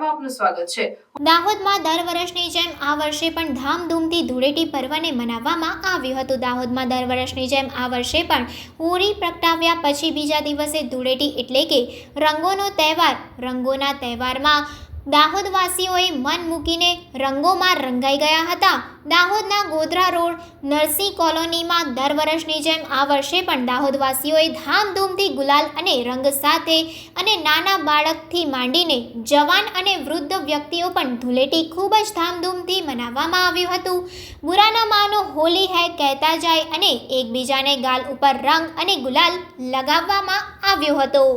સમાચારમાં આપનું સ્વાગત છે। દાહોદમાં દર વર્ષની જેમ આ વર્ષે પણ ધામધૂમથી ધૂળેટી પર્વને મનાવવામાં આવ્યું હતું। દાહોદમાં દર વર્ષની જેમ આ વર્ષે પણ હોળી પ્રગટાવ્યા પછી બીજા દિવસે ધૂળેટી એટલે કે રંગોનો તહેવાર। રંગોના તહેવારમાં દાહોદવાસીઓએ મન મૂકીને રંગોમાં રંગાઈ ગયા હતા। દાહોદના ગોધરા રોડ નરસિંહ કોલોનીમાં દર વર્ષની જેમ આ વર્ષે પણ દાહોદવાસીઓએ ધામધૂમથી ગુલાલ અને રંગ સાથે અને નાના બાળકથી માંડીને જવાન અને વૃદ્ધ વ્યક્તિઓ પણ ધૂળેટી ખૂબ જ ધામધૂમથી મનાવવામાં આવ્યું હતું। બુરા ના માનો હોલી હૈ કહેતા જાય અને એકબીજાને ગાલ ઉપર રંગ અને ગુલાલ લગાવવામાં આવ્યો હતો।